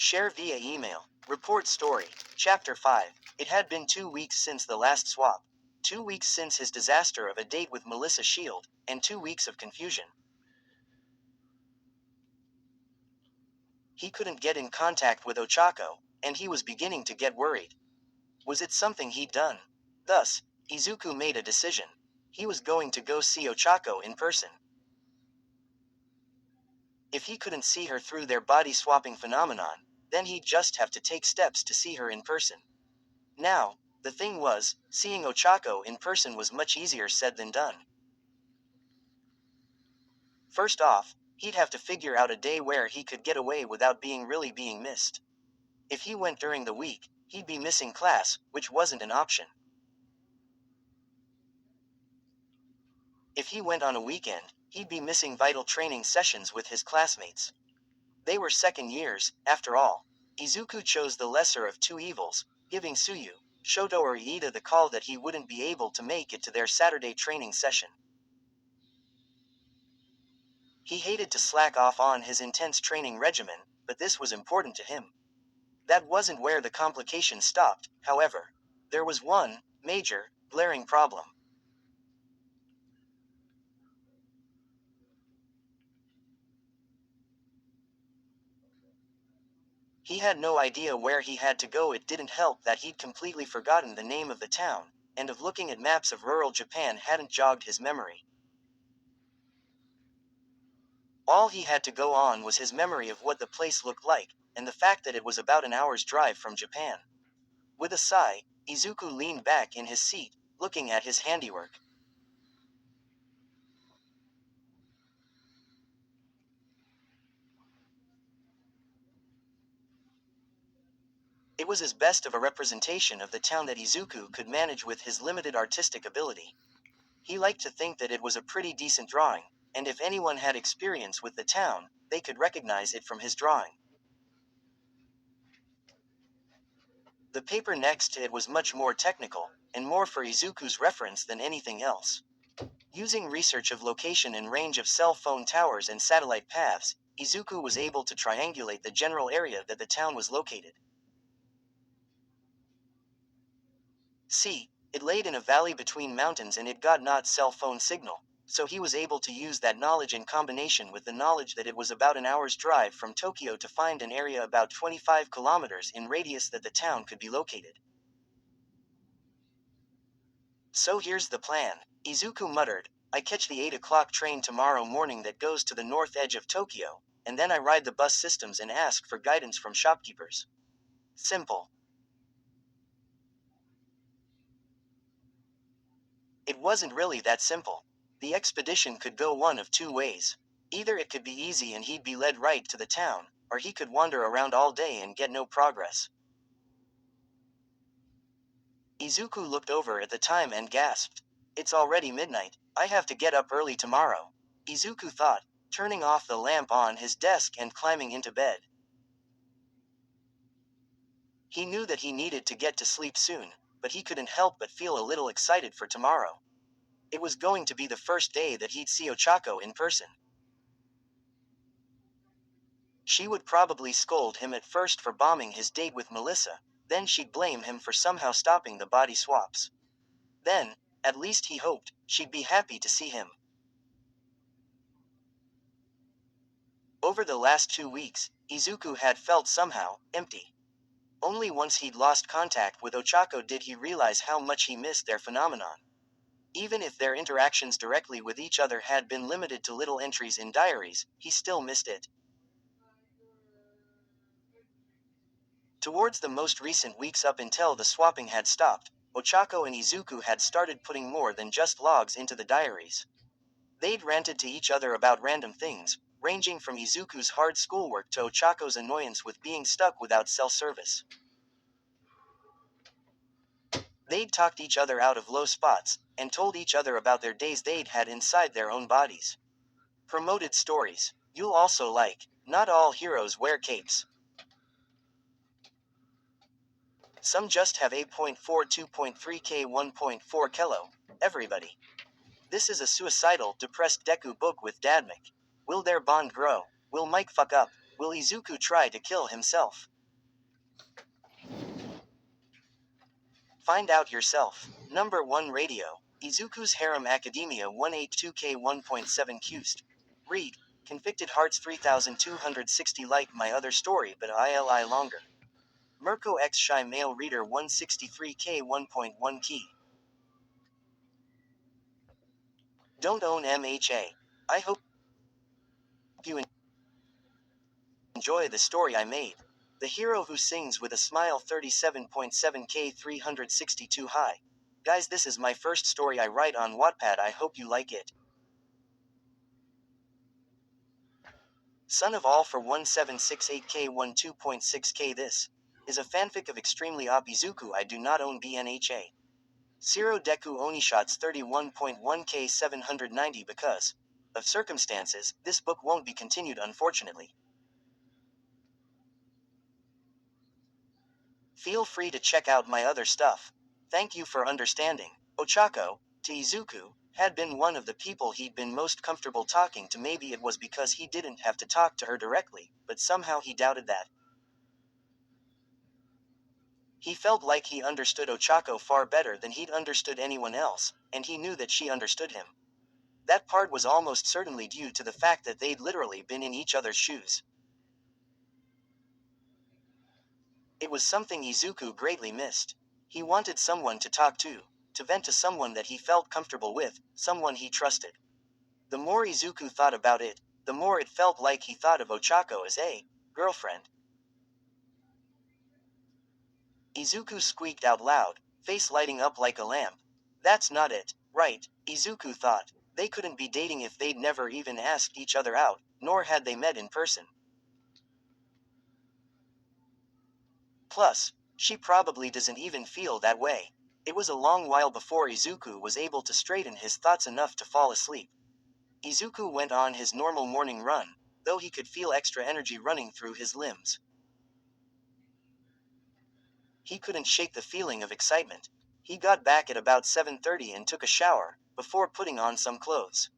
Share via email. Report story. Chapter 5. It had been 2 weeks since the last swap. 2 weeks since his disaster of a date with Melissa Shield, and 2 weeks of confusion. He couldn't get in contact with Ochako, and he was beginning to get worried. Was it something he'd done? Thus, Izuku made a decision. He was going to go see Ochako in person. If he couldn't see her through their body-swapping phenomenon, then he'd just have to take steps to see her in person. Now, the thing was, seeing Ochako in person was much easier said than done. First off, he'd have to figure out a day where he could get away without really being missed. If he went during the week, he'd be missing class, which wasn't an option. If he went on a weekend, he'd be missing vital training sessions with his classmates. They were second years, after all. Izuku chose the lesser of two evils, giving Tsuyu, Shoto or Iida the call that he wouldn't be able to make it to their Saturday training session. He hated to slack off on his intense training regimen, but this was important to him. That wasn't where the complication stopped, however. There was one major, glaring problem. He had no idea where he had to go. It didn't help that he'd completely forgotten the name of the town, and of looking at maps of rural Japan hadn't jogged his memory. All he had to go on was his memory of what the place looked like, and the fact that it was about an hour's drive from Japan. With a sigh, Izuku leaned back in his seat, looking at his handiwork. It was as best of a representation of the town that Izuku could manage with his limited artistic ability. He liked to think that it was a pretty decent drawing, and if anyone had experience with the town, they could recognize it from his drawing. The paper next to it was much more technical, and more for Izuku's reference than anything else. Using research of location and range of cell phone towers and satellite paths, Izuku was able to triangulate the general area that the town was located. See, it laid in a valley between mountains and it got not cell phone signal, so he was able to use that knowledge in combination with the knowledge that it was about an hour's drive from Tokyo to find an area about 25 kilometers in radius that the town could be located. So here's the plan, Izuku muttered. I catch the 8 o'clock train tomorrow morning that goes to the north edge of Tokyo, and then I ride the bus systems and ask for guidance from shopkeepers. Simple. It wasn't really that simple. The expedition could go one of two ways. Either it could be easy and he'd be led right to the town, or he could wander around all day and get no progress. Izuku looked over at the time and gasped. It's already midnight. I have to get up early tomorrow. Izuku thought, turning off the lamp on his desk and climbing into bed. He knew that he needed to get to sleep soon, but he couldn't help but feel a little excited for tomorrow. It was going to be the first day that he'd see Ochako in person. She would probably scold him at first for bombing his date with Melissa, then she'd blame him for somehow stopping the body swaps. Then, at least he hoped, she'd be happy to see him. Over the last 2 weeks, Izuku had felt somehow empty. Only once he'd lost contact with Ochako did he realize how much he missed their phenomenon. Even if their interactions directly with each other had been limited to little entries in diaries, he still missed it. Towards the most recent weeks up until the swapping had stopped, Ochako and Izuku had started putting more than just logs into the diaries. They'd ranted to each other about random things, ranging from Izuku's hard schoolwork to Ochako's annoyance with being stuck without cell service. They'd talked each other out of low spots, and told each other about their days they'd had inside their own bodies. Promoted stories. You'll also like, not all heroes wear capes. Some just have 8.42.3k 1.4 kilo. Everybody. This is a suicidal, depressed Deku book with Dadmic. Will their bond grow? Will Mike fuck up? Will Izuku try to kill himself? Find out yourself. Number 1 Radio. Izuku's Harem Academia 182K 1.7 Qst. Read. Convicted Hearts 3260 like my other story but ILI longer. Mirko X Shy Male Reader 163K 1.1 Key. Don't own MHA. I hope you enjoy the story I made. The Hero Who Sings with a Smile 37.7K 362 High. Guys, this is my first story I write on Wattpad. I hope you like it. Son of All for 1768K 12.6K. This is a fanfic of Extremely OP Izuku. I do not own BNHA. Zero Deku Onishots 31.1K 790. Because of circumstances, this book won't be continued unfortunately. Feel free to check out my other stuff. Thank you for understanding. Ochako, to Izuku, had been one of the people he'd been most comfortable talking to. Maybe it was because he didn't have to talk to her directly, but somehow he doubted that. He felt like he understood Ochako far better than he'd understood anyone else, and he knew that she understood him. That part was almost certainly due to the fact that they'd literally been in each other's shoes. It was something Izuku greatly missed. He wanted someone to talk to vent to someone that he felt comfortable with, someone he trusted. The more Izuku thought about it, the more it felt like he thought of Ochako as a girlfriend. Izuku squeaked out loud, face lighting up like a lamp. That's not it, right? Izuku thought. They couldn't be dating if they'd never even asked each other out, nor had they met in person. Plus, she probably doesn't even feel that way. It was a long while before Izuku was able to straighten his thoughts enough to fall asleep. Izuku went on his normal morning run, though he could feel extra energy running through his limbs. He couldn't shake the feeling of excitement. He got back at about 7:30 and took a shower, before putting on some clothes.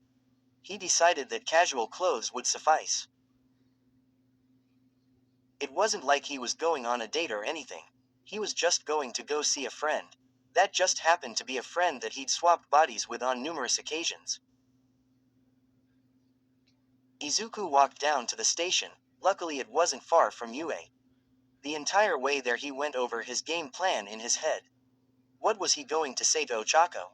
He decided that casual clothes would suffice. It wasn't like he was going on a date or anything. He was just going to go see a friend. That just happened to be a friend that he'd swapped bodies with on numerous occasions. Izuku walked down to the station. Luckily it wasn't far from UA. The entire way there he went over his game plan in his head. What was he going to say to Ochako?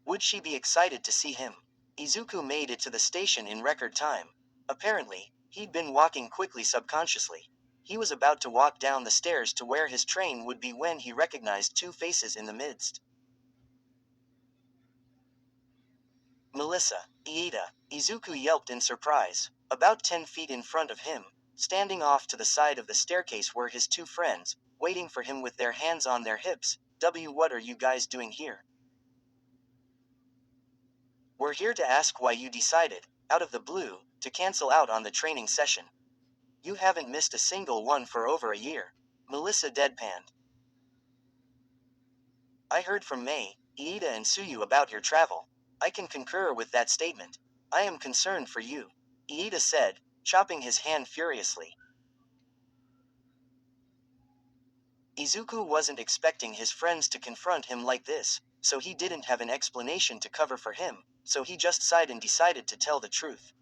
Would she be excited to see him? Izuku made it to the station in record time. Apparently, he'd been walking quickly subconsciously. He was about to walk down the stairs to where his train would be when he recognized two faces in the midst. Melissa, Iida, Izuku yelped in surprise. About 10 feet in front of him, standing off to the side of the staircase were his two friends, waiting for him with their hands on their hips. What are you guys doing here? We're here to ask why you decided, out of the blue, to cancel out on the training session. You haven't missed a single one for over a year. Melissa deadpanned. I heard from Mei, Iida and Suyu about your travel. I can concur with that statement. I am concerned for you, Iida said, chopping his hand furiously. Izuku wasn't expecting his friends to confront him like this, so he didn't have an explanation to cover for him, so he just sighed and decided to tell the truth.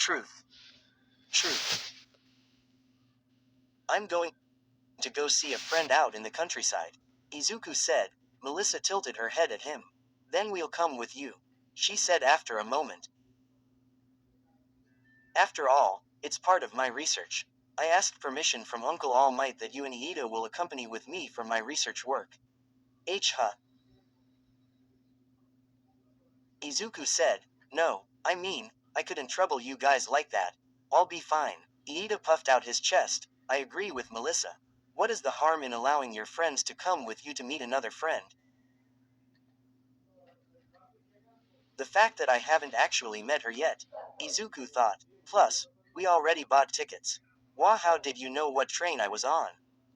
Truth. Truth. I'm going to go see a friend out in the countryside, Izuku said. Melissa tilted her head at him. Then we'll come with you, she said after a moment. After all, It's part of my research. I asked permission from Uncle All Might that you and Iida will accompany with me for my research work. Huh? Izuku said, no, I mean, I couldn't trouble you guys like that. I'll be fine. Iida puffed out his chest. I agree with Melissa. What is the harm in allowing your friends to come with you to meet another friend? The fact that I haven't actually met her yet, Izuku thought. Plus, we already bought tickets. Wah, how did you know what train I was on?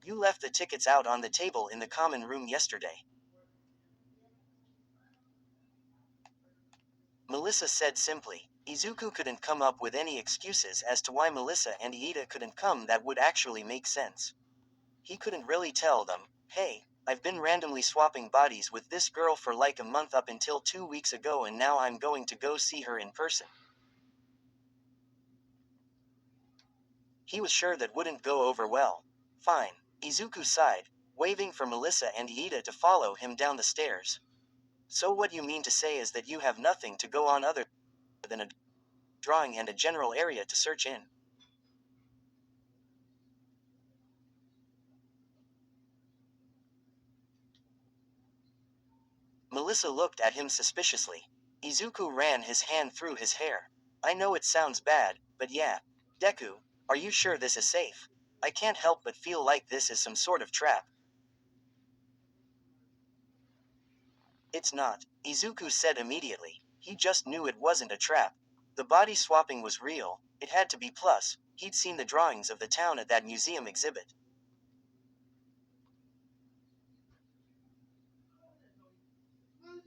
You left the tickets out on the table in the common room yesterday. Melissa said simply. Izuku couldn't come up with any excuses as to why Melissa and Iida couldn't come that would actually make sense. He couldn't really tell them, hey, I've been randomly swapping bodies with this girl for like a month up until 2 weeks ago and now I'm going to go see her in person. He was sure that wouldn't go over well. Fine. Izuku sighed, waving for Melissa and Iida to follow him down the stairs. So what you mean to say is that you have nothing to go on other than a drawing and a general area to search in. Melissa looked at him suspiciously. Izuku ran his hand through his hair. I know it sounds bad, but yeah. Deku, are you sure this is safe? I can't help but feel like this is some sort of trap. It's not, Izuku said immediately. He just knew it wasn't a trap. The body swapping was real, it had to be plus, he'd seen the drawings of the town at that museum exhibit.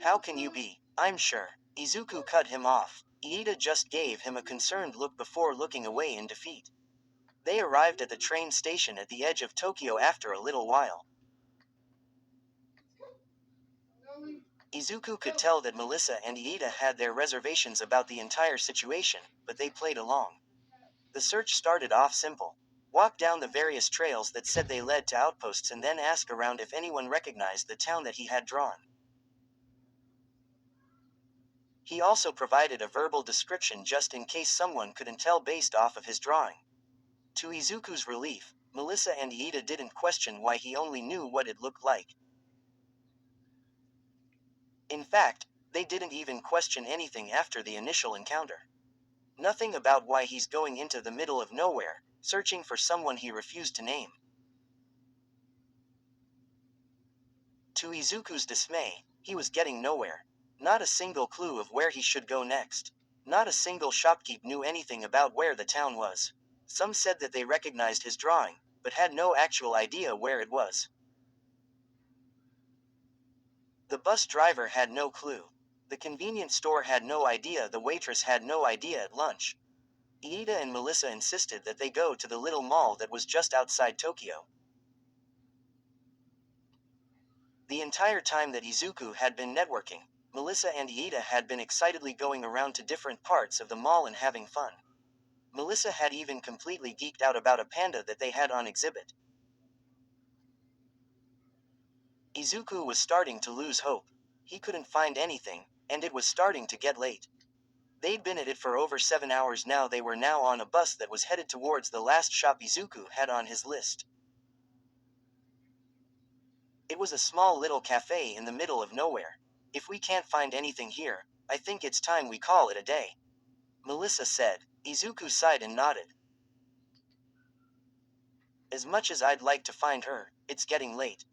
How can you be? I'm sure. Izuku cut him off. Iida just gave him a concerned look before looking away in defeat. They arrived at the train station at the edge of Tokyo after a little while. Izuku could tell that Melissa and Iida had their reservations about the entire situation, but they played along. The search started off simple. Walk down the various trails that said they led to outposts and then ask around if anyone recognized the town that he had drawn. He also provided a verbal description just in case someone couldn't tell based off of his drawing. To Izuku's relief, Melissa and Iida didn't question why he only knew what it looked like. In fact, they didn't even question anything after the initial encounter. Nothing about why he's going into the middle of nowhere, searching for someone he refused to name. To Izuku's dismay, he was getting nowhere. Not a single clue of where he should go next. Not a single shopkeep knew anything about where the town was. Some said that they recognized his drawing, but had no actual idea where it was. The bus driver had no clue. The convenience store had no idea. The waitress had no idea at lunch. Iida and Melissa insisted that they go to the little mall that was just outside Tokyo. The entire time that Izuku had been networking, Melissa and Iida had been excitedly going around to different parts of the mall and having fun. Melissa had even completely geeked out about a panda that they had on exhibit. Izuku was starting to lose hope. He couldn't find anything, and it was starting to get late. They'd been at it for over 7 hours now. They were now on a bus that was headed towards the last shop Izuku had on his list. It was a small little cafe in the middle of nowhere. If we can't find anything here, I think it's time we call it a day, Melissa said. Izuku sighed and nodded. As much as I'd like to find her, it's getting late,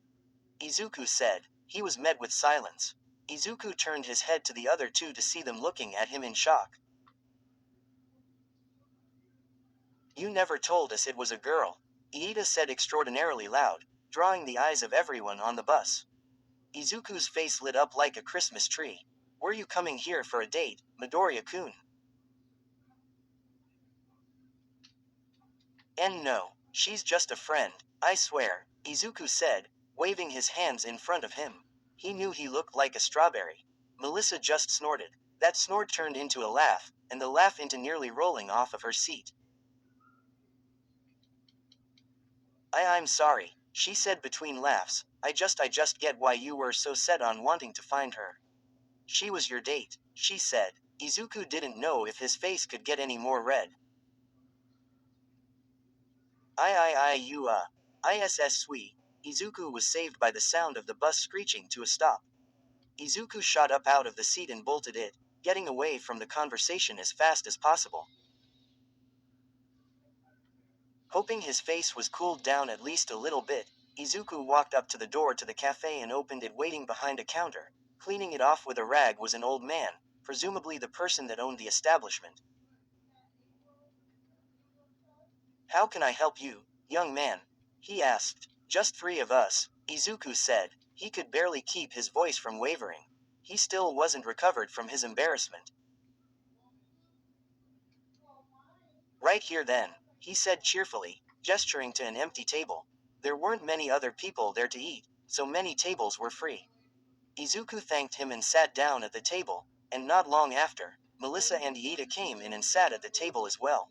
Izuku said. He was met with silence. Izuku turned his head to the other two to see them looking at him in shock. You never told us it was a girl, Iida said extraordinarily loud, drawing the eyes of everyone on the bus. Izuku's face lit up like a Christmas tree. Were you coming here for a date, Midoriya-kun? And no, she's just a friend, I swear, Izuku said, waving his hands in front of him. He knew he looked like a strawberry. Melissa just snorted. That snort turned into a laugh, and the laugh into nearly rolling off of her seat. I'm sorry, she said between laughs. I just get why you were so set on wanting to find her. She was your date, she said. Izuku didn't know if his face could get any more red. ISS Sui. Izuku was saved by the sound of the bus screeching to a stop. Izuku shot up out of the seat and bolted it, getting away from the conversation as fast as possible. Hoping his face was cooled down at least a little bit, Izuku walked up to the door to the cafe and opened it. Waiting behind a counter, cleaning it off with a rag, was an old man, presumably the person that owned the establishment. "How can I help you, young man?" he asked. "Just three of us," Izuku said. He could barely keep his voice from wavering. He still wasn't recovered from his embarrassment. "Right here then," he said cheerfully, gesturing to an empty table. There weren't many other people there to eat, so many tables were free. Izuku thanked him and sat down at the table, and not long after, Melissa and Iida came in and sat at the table as well.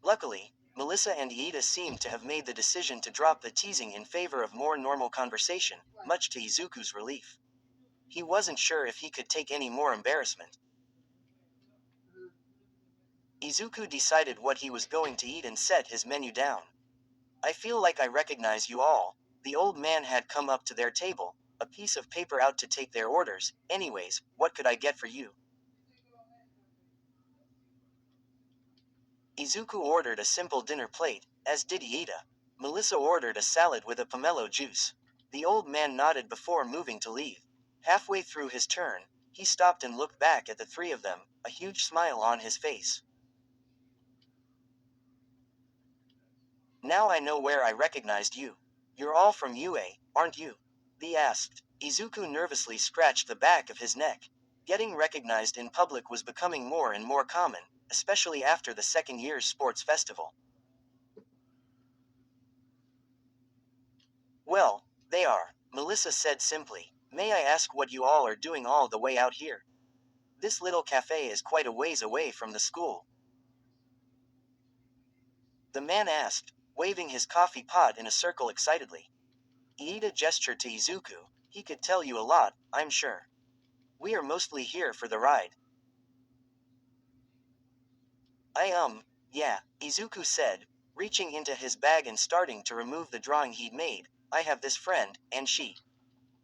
Luckily, Melissa and Iida seemed to have made the decision to drop the teasing in favor of more normal conversation, much to Izuku's relief. He wasn't sure if he could take any more embarrassment. Izuku decided what he was going to eat and set his menu down. "I feel like I recognize you all." The old man had come up to their table, a piece of paper out to take their orders. "Anyways, what could I get for you?" Izuku ordered a simple dinner plate, as did Iida. Melissa ordered a salad with a pomelo juice. The old man nodded before moving to leave. Halfway through his turn, he stopped and looked back at the three of them, a huge smile on his face. "Now I know where I recognized you. You're all from UA, aren't you?" They asked. Izuku nervously scratched the back of his neck. Getting recognized in public was becoming more and more common, especially after the second year's sports festival. "Well, they are," Melissa said simply. "May I ask what you all are doing all the way out here? This little cafe is quite a ways away from the school." The man asked, waving his coffee pot in a circle excitedly. Iida gestured to Izuku. "He could tell you a lot, I'm sure. We are mostly here for the ride." Yeah," Izuku said, reaching into his bag and starting to remove the drawing he'd made. "I have this friend, and she."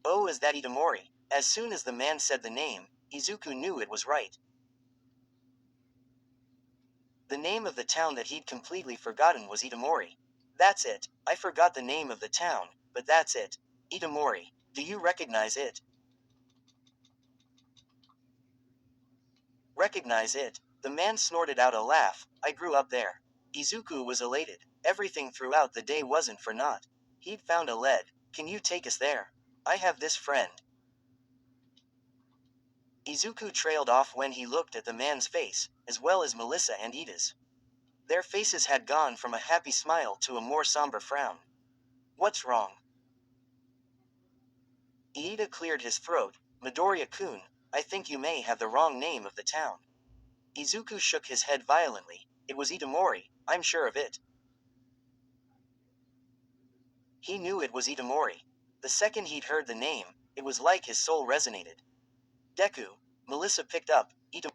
"Oh, is that Itamori?" As soon as the man said the name, Izuku knew it was right. The name of the town that he'd completely forgotten was Itamori. "That's it, I forgot the name of the town, but that's it. Itamori. Do you recognize it?" "Recognize it?" The man snorted out a laugh. "I grew up there." Izuku was elated. Everything throughout the day wasn't for naught. He'd found a lead. "Can you take us there? I have this friend." Izuku trailed off when he looked at the man's face, as well as Melissa and Ida's. Their faces had gone from a happy smile to a more somber frown. "What's wrong?" Iida cleared his throat. "Midoriya-kun, I think you may have the wrong name of the town." Izuku shook his head violently. "It was Itamori, I'm sure of it." He knew it was Itamori. The second he'd heard the name, it was like his soul resonated. "Deku," Melissa picked up. "Itamori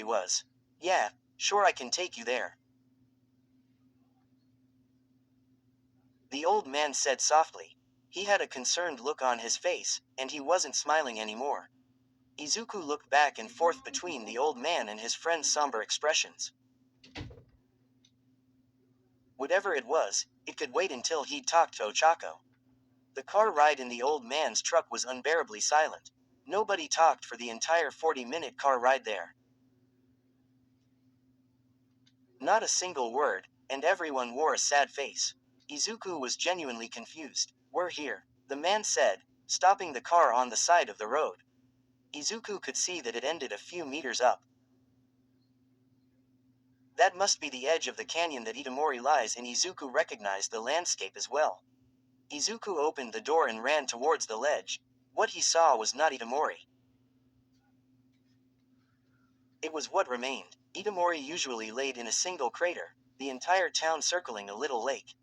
was." "Yeah, sure, I can take you there." The old man said softly. He had a concerned look on his face, and he wasn't smiling anymore. Izuku looked back and forth between the old man and his friend's somber expressions. Whatever it was, it could wait until he'd talked to Ochako. The car ride in the old man's truck was unbearably silent. Nobody talked for the entire 40-minute car ride there. Not a single word, and everyone wore a sad face. Izuku was genuinely confused. "We're here," the man said, stopping the car on the side of the road. Izuku could see that it ended a few meters up. That must be the edge of the canyon that Itamori lies in. Izuku recognized the landscape as well. Izuku opened the door and ran towards the ledge. What he saw was not Itamori. It was what remained. Itamori usually laid in a single crater, the entire town circling a little lake.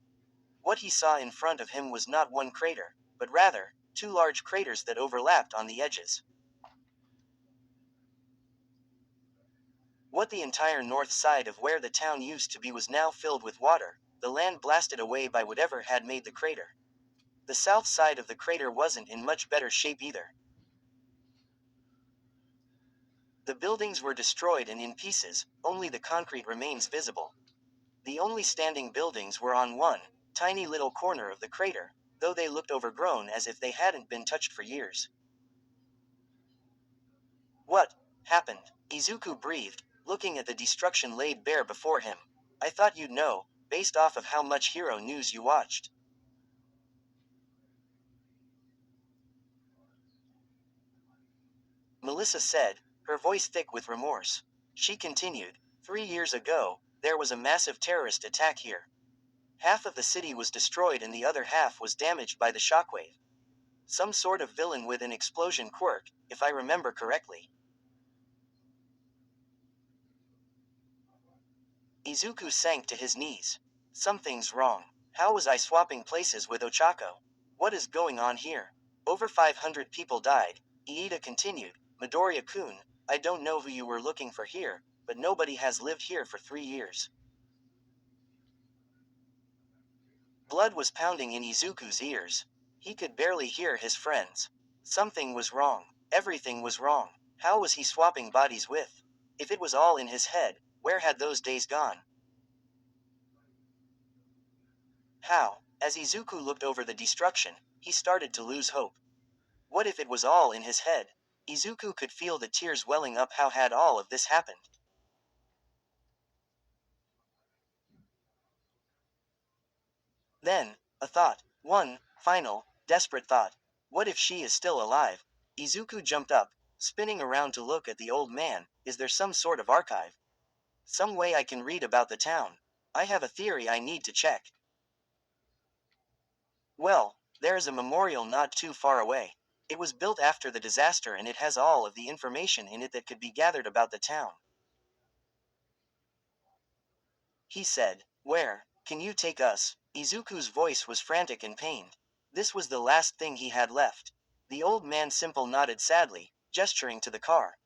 What he saw in front of him was not one crater, but rather, two large craters that overlapped on the edges. What the entire north side of where the town used to be was now filled with water, the land blasted away by whatever had made the crater. The south side of the crater wasn't in much better shape either. The buildings were destroyed and in pieces, only the concrete remains visible. The only standing buildings were on one tiny little corner of the crater, though they looked overgrown as if they hadn't been touched for years. What happened? Izuku breathed, looking at the destruction laid bare before him. I thought you'd know, based off of how much hero news you watched. Melissa said, her voice thick with remorse. She continued, 3 years ago, there was a massive terrorist attack here. Half of the city was destroyed and the other half was damaged by the shockwave. Some sort of villain with an explosion quirk, if I remember correctly. Izuku sank to his knees. Something's wrong. How was I swapping places with Ochako? What is going on here? Over 500 people died, Iida continued. Midoriya-kun, I don't know who you were looking for here, but nobody has lived here for 3 years. Blood was pounding in Izuku's ears. He could barely hear his friends. Something was wrong. Everything was wrong. How was he swapping bodies with? If it was all in his head, where had those days gone? How? As Izuku looked over the destruction, he started to lose hope. What if it was all in his head? Izuku could feel the tears welling up. How had all of this happened? Then, a thought. One, final, desperate thought. What if she is still alive? Izuku jumped up, spinning around to look at the old man. Is there some sort of archive? Some way I can read about the town? I have a theory I need to check. Well, there is a memorial not too far away. It was built after the disaster and it has all of the information in it that could be gathered about the town. He said, Where? Can you take us? Izuku's voice was frantic and pained. This was the last thing he had left. The old man simply nodded sadly, gesturing to the car.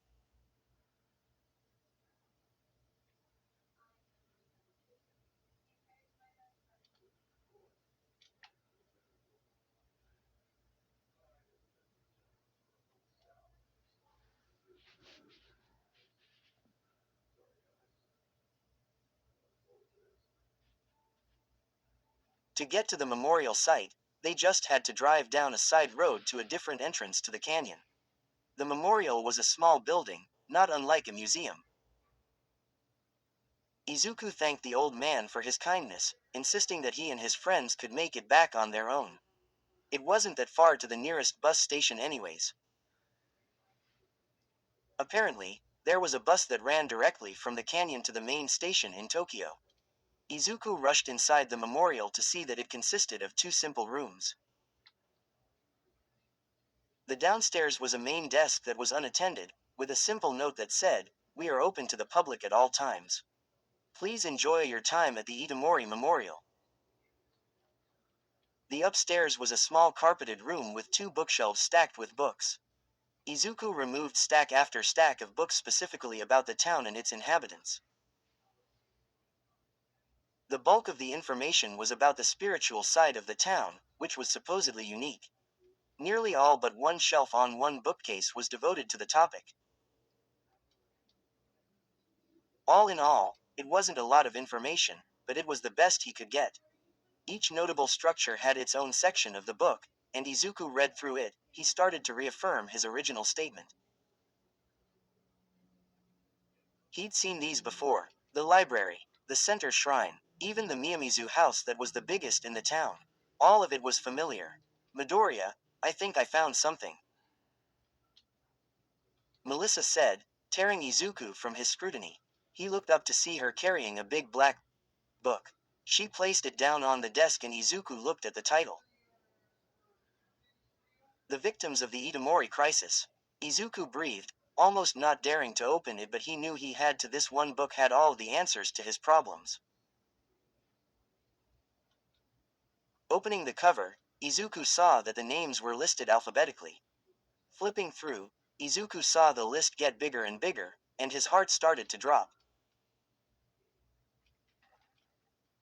To get to the memorial site, they just had to drive down a side road to a different entrance to the canyon. The memorial was a small building, not unlike a museum. Izuku thanked the old man for his kindness, insisting that he and his friends could make it back on their own. It wasn't that far to the nearest bus station anyways. Apparently, there was a bus that ran directly from the canyon to the main station in Tokyo. Izuku rushed inside the memorial to see that it consisted of two simple rooms. The downstairs was a main desk that was unattended, with a simple note that said, We are open to the public at all times. Please enjoy your time at the Itamori Memorial. The upstairs was a small carpeted room with two bookshelves stacked with books. Izuku removed stack after stack of books specifically about the town and its inhabitants. The bulk of the information was about the spiritual side of the town, which was supposedly unique. Nearly all but one shelf on one bookcase was devoted to the topic. All in all, it wasn't a lot of information, but it was the best he could get. Each notable structure had its own section of the book, and Izuku read through it. He started to reaffirm his original statement. He'd seen these before: the library, the center shrine, even the Miyamizu house that was the biggest in the town. All of it was familiar. Midoriya, I think I found something, Melissa said, tearing Izuku from his scrutiny. He looked up to see her carrying a big black book. She placed it down on the desk and Izuku looked at the title. The Victims of the Itamori Crisis. Izuku breathed, almost not daring to open it, but he knew he had to. This one book had all the answers to his problems. Opening the cover, Izuku saw that the names were listed alphabetically. Flipping through, Izuku saw the list get bigger and bigger, and his heart started to drop.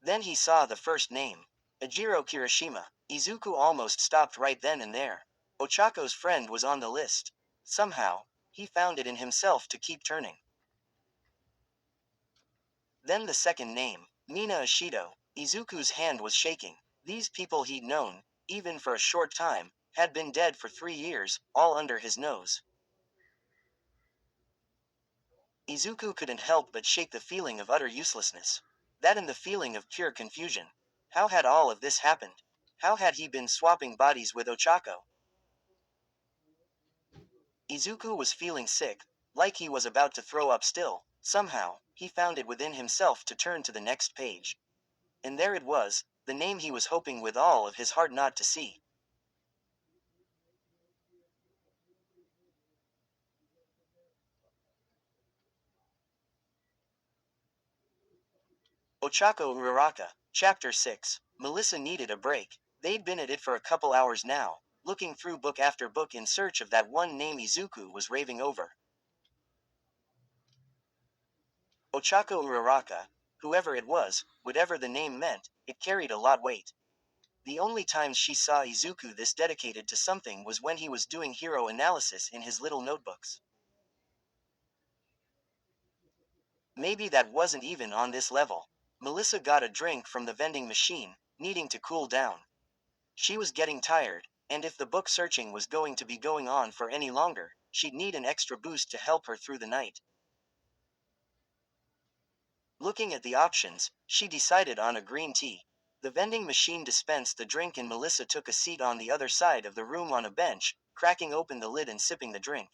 Then he saw the first name. Ejiro Kirishima. Izuku almost stopped right then and there. Ochako's friend was on the list. Somehow, he found it in himself to keep turning. Then the second name, Mina Ashido. Izuku's hand was shaking. These people he'd known, even for a short time, had been dead for 3 years, all under his nose. Izuku couldn't help but shake the feeling of utter uselessness. That and the feeling of pure confusion. How had all of this happened? How had he been swapping bodies with Ochako? Izuku was feeling sick, like he was about to throw up still. Somehow, he found it within himself to turn to the next page. And there it was, the name he was hoping with all of his heart not to see. Ochako Uraraka, Chapter 6. Melissa needed a break. They'd been at it for a couple hours now, looking through book after book in search of that one name Izuku was raving over. Ochako Uraraka, whoever it was, whatever the name meant, it carried a lot weight. The only times she saw Izuku this dedicated to something was when he was doing hero analysis in his little notebooks. Maybe that wasn't even on this level. Melissa got a drink from the vending machine, needing to cool down. She was getting tired, and if the book searching was going to be going on for any longer, she'd need an extra boost to help her through the night. Looking at the options, she decided on a green tea. The vending machine dispensed the drink and Melissa took a seat on the other side of the room on a bench, cracking open the lid and sipping the drink.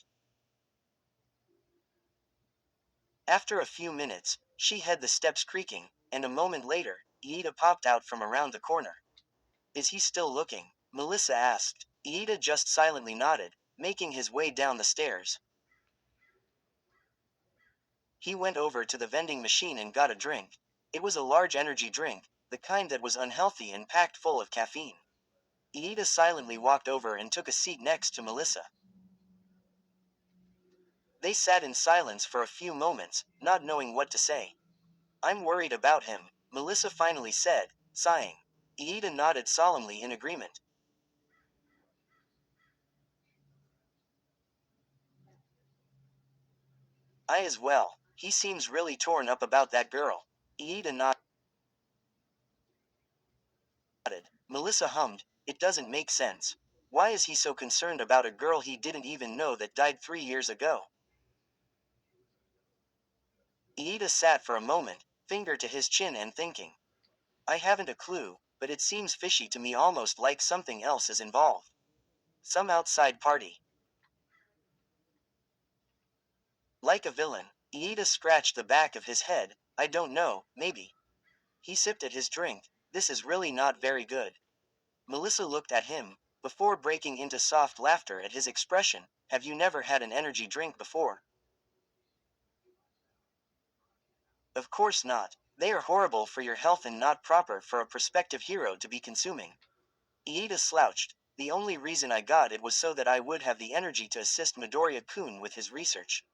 After a few minutes, she heard the steps creaking, and a moment later, Iida popped out from around the corner. Is he still looking? Melissa asked. Iida just silently nodded, making his way down the stairs. He went over to the vending machine and got a drink. It was a large energy drink, the kind that was unhealthy and packed full of caffeine. Iida silently walked over and took a seat next to Melissa. They sat in silence for a few moments, not knowing what to say. I'm worried about him, Melissa finally said, sighing. Iida nodded solemnly in agreement. I as well. He seems really torn up about that girl. Iida nodded. Melissa hummed, it doesn't make sense. Why is he so concerned about a girl he didn't even know that died 3 years ago? Iida sat for a moment, finger to his chin and thinking. I haven't a clue, but it seems fishy to me, almost like something else is involved. Some outside party. Like a villain. Iida scratched the back of his head. I don't know, maybe. He sipped at his drink. This is really not very good. Melissa looked at him, before breaking into soft laughter at his expression. Have you never had an energy drink before? Of course not. They are horrible for your health and not proper for a prospective hero to be consuming. Iida slouched. The only reason I got it was so that I would have the energy to assist Midoriya-kun with his research.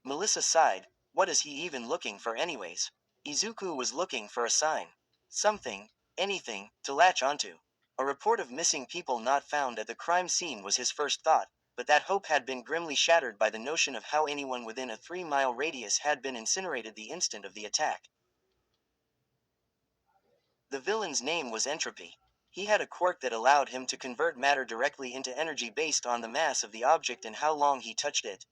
Melissa sighed. What is he even looking for anyways? Izuku was looking for a sign. Something, anything, to latch onto. A report of missing people not found at the crime scene was his first thought, but that hope had been grimly shattered by the notion of how anyone within a 3-mile radius had been incinerated the instant of the attack. The villain's name was Entropy. He had a quirk that allowed him to convert matter directly into energy based on the mass of the object and how long he touched it.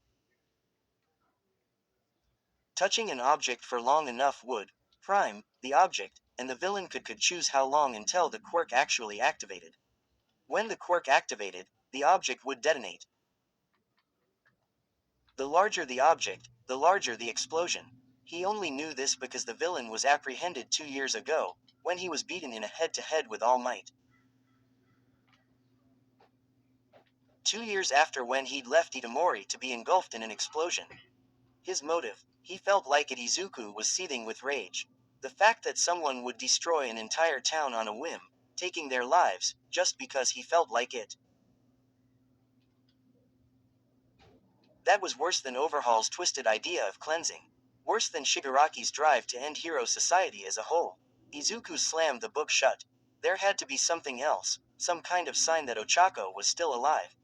Touching an object for long enough would prime the object, and the villain could choose how long until the quirk actually activated. When the quirk activated, the object would detonate. The larger the object, the larger the explosion. He only knew this because the villain was apprehended 2 years ago, when he was beaten in a head-to-head with All Might. 2 years after when he'd left Itamori to be engulfed in an explosion. His motive, he felt like it. Izuku was seething with rage. The fact that someone would destroy an entire town on a whim, taking their lives, just because he felt like it. That was worse than Overhaul's twisted idea of cleansing. Worse than Shigaraki's drive to end hero society as a whole. Izuku slammed the book shut. There had to be something else, some kind of sign that Ochako was still alive.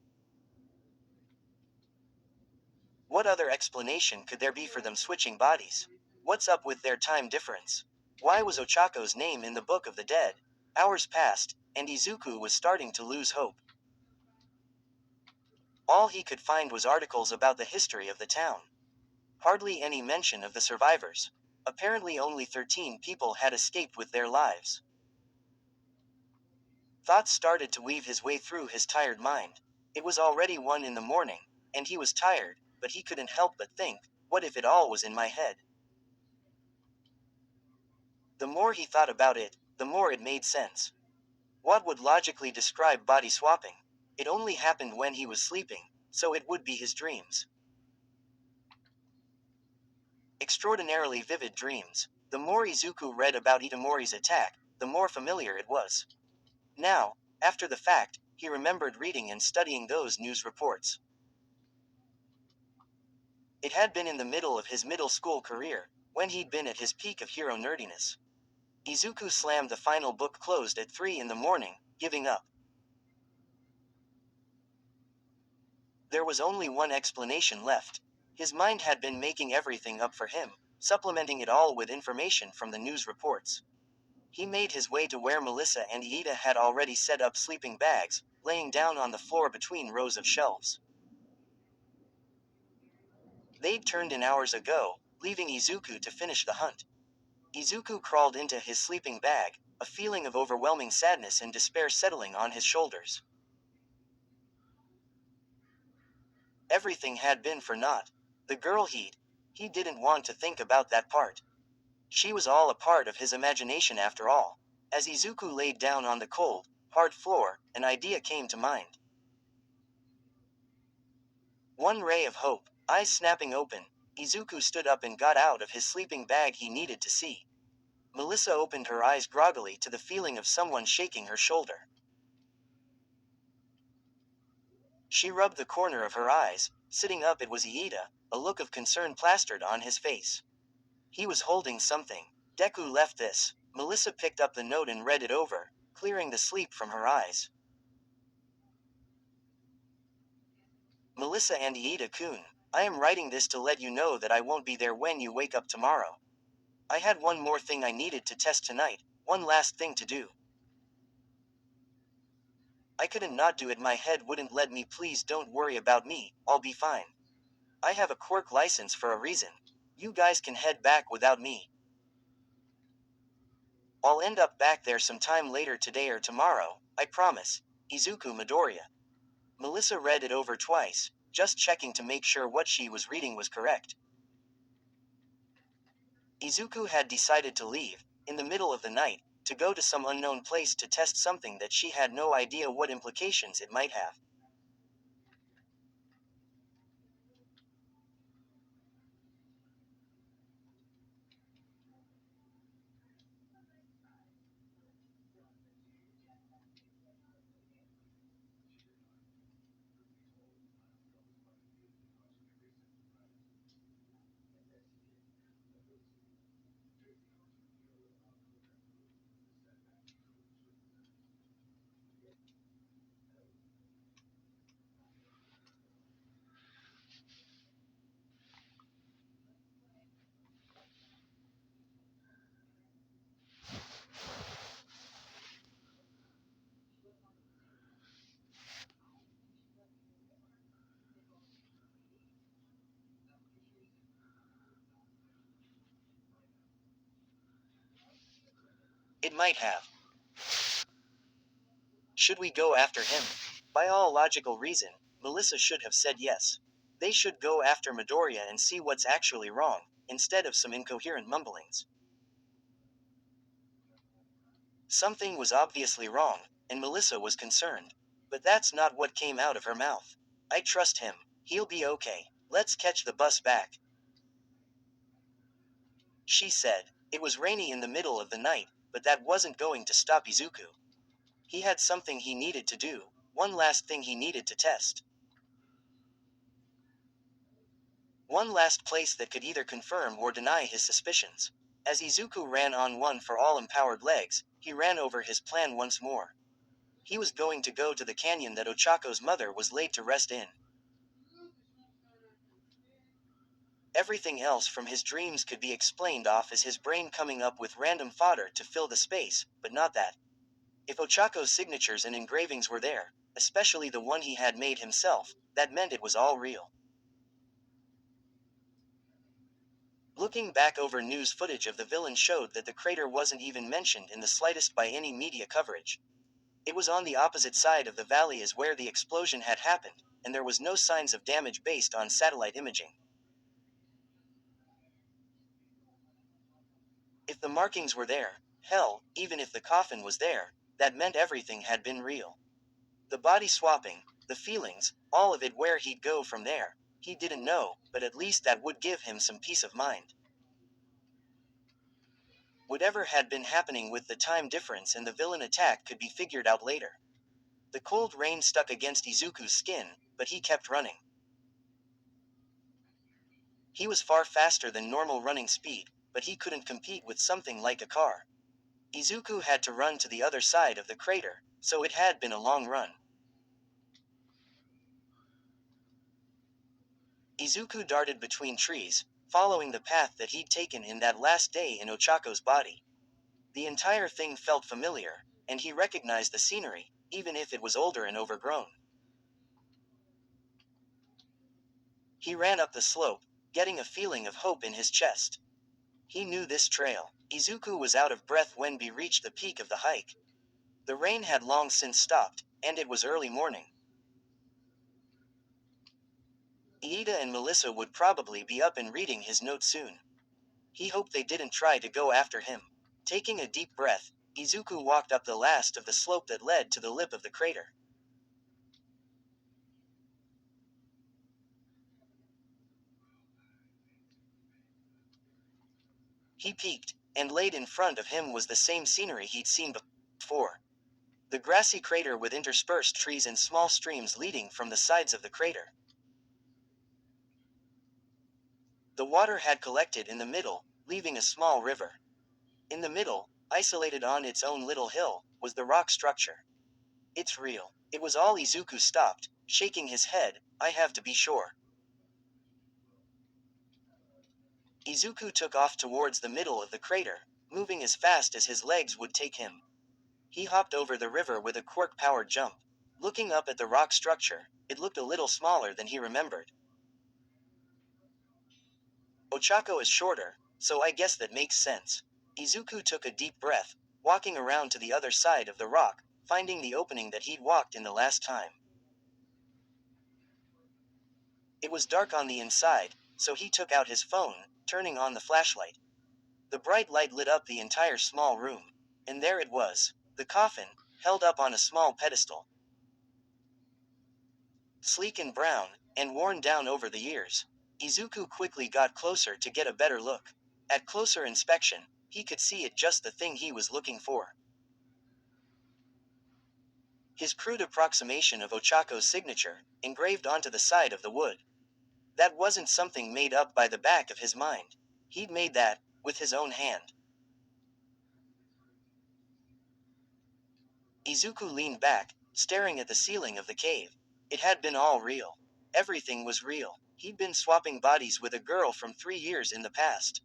What other explanation could there be for them switching bodies? What's up with their time difference? Why was Ochako's name in the Book of the Dead? Hours passed, and Izuku was starting to lose hope. All he could find was articles about the history of the town. Hardly any mention of the survivors. Apparently only 13 people had escaped with their lives. Thoughts started to weave his way through his tired mind. It was already 1 in the morning, and he was tired, but he couldn't help but think, what if it all was in my head? The more he thought about it, the more it made sense. What would logically describe body swapping? It only happened when he was sleeping, so it would be his dreams. Extraordinarily vivid dreams. The more Izuku read about Itamori's attack, the more familiar it was. Now, after the fact, he remembered reading and studying those news reports. It had been in the middle of his middle school career, when he'd been at his peak of hero nerdiness. Izuku slammed the final book closed at 3 in the morning, giving up. There was only one explanation left. His mind had been making everything up for him, supplementing it all with information from the news reports. He made his way to where Melissa and Iida had already set up sleeping bags, laying down on the floor between rows of shelves. They'd turned in hours ago, leaving Izuku to finish the hunt. Izuku crawled into his sleeping bag, a feeling of overwhelming sadness and despair settling on his shoulders. Everything had been for naught. The girl he didn't want to think about that part. She was all a part of his imagination after all. As Izuku laid down on the cold, hard floor, an idea came to mind. One ray of hope, eyes snapping open, Izuku stood up and got out of his sleeping bag. He needed to see. Melissa opened her eyes groggily to the feeling of someone shaking her shoulder. She rubbed the corner of her eyes. Sitting up, it was Iida, a look of concern plastered on his face. He was holding something. Deku left this. Melissa picked up the note and read it over, clearing the sleep from her eyes. Melissa and Iida-kun, I am writing this to let you know that I won't be there when you wake up tomorrow. I had one more thing I needed to test tonight, one last thing to do. I couldn't not do it. My head wouldn't let me. Please don't worry about me, I'll be fine. I have a quirk license for a reason. You guys can head back without me. I'll end up back there sometime later today or tomorrow, I promise. Izuku Midoriya. Melissa read it over twice, just checking to make sure what she was reading was correct. Izuku had decided to leave, in the middle of the night, to go to some unknown place to test something that she had no idea what implications it might have. It might have. Should we go after him? By all logical reason, Melissa should have said yes. They should go after Midoriya and see what's actually wrong, instead of some incoherent mumblings. Something was obviously wrong, and Melissa was concerned. But that's not what came out of her mouth. I trust him. He'll be okay. Let's catch the bus back, she said. It was rainy in the middle of the night, but that wasn't going to stop Izuku. He had something he needed to do, one last thing he needed to test. One last place that could either confirm or deny his suspicions. As Izuku ran on one for all empowered legs, he ran over his plan once more. He was going to go to the canyon that Ochako's mother was laid to rest in. Everything else from his dreams could be explained off as his brain coming up with random fodder to fill the space, but not that. If Ochako's signatures and engravings were there, especially the one he had made himself, that meant it was all real. Looking back over news footage of the villain showed that the crater wasn't even mentioned in the slightest by any media coverage. It was on the opposite side of the valley as where the explosion had happened, and there was no signs of damage based on satellite imaging. If the markings were there, hell, even if the coffin was there, that meant everything had been real. The body swapping, the feelings, all of it. Where he'd go from there, he didn't know, but at least that would give him some peace of mind. Whatever had been happening with the time difference and the villain attack could be figured out later. The cold rain stuck against Izuku's skin, but he kept running. He was far faster than normal running speed, but he couldn't compete with something like a car. Izuku had to run to the other side of the crater, so it had been a long run. Izuku darted between trees, following the path that he'd taken in that last day in Ochako's body. The entire thing felt familiar, and he recognized the scenery, even if it was older and overgrown. He ran up the slope, getting a feeling of hope in his chest. He knew this trail. Izuku was out of breath when he reached the peak of the hike. The rain had long since stopped, and it was early morning. Iida and Melissa would probably be up and reading his note soon. He hoped they didn't try to go after him. Taking a deep breath, Izuku walked up the last of the slope that led to the lip of the crater. He peeked, and laid in front of him was the same scenery he'd seen before. The grassy crater with interspersed trees and small streams leading from the sides of the crater. The water had collected in the middle, leaving a small river. In the middle, isolated on its own little hill, was the rock structure. It's real. It was all. Izuku stopped, shaking his head. I have to be sure. Izuku took off towards the middle of the crater, moving as fast as his legs would take him. He hopped over the river with a quirk-powered jump. Looking up at the rock structure, it looked a little smaller than he remembered. Ochako is shorter, so I guess that makes sense. Izuku took a deep breath, walking around to the other side of the rock, finding the opening that he'd walked in the last time. It was dark on the inside, so he took out his phone, turning on the flashlight. The bright light lit up the entire small room. And there it was, the coffin, held up on a small pedestal. Sleek and brown, and worn down over the years. Izuku quickly got closer to get a better look. At closer inspection, he could see it just the thing he was looking for. His crude approximation of Ochako's signature, engraved onto the side of the wood. That wasn't something made up by the back of his mind. He'd made that, with his own hand. Izuku leaned back, staring at the ceiling of the cave. It had been all real. Everything was real. He'd been swapping bodies with a girl from 3 years in the past.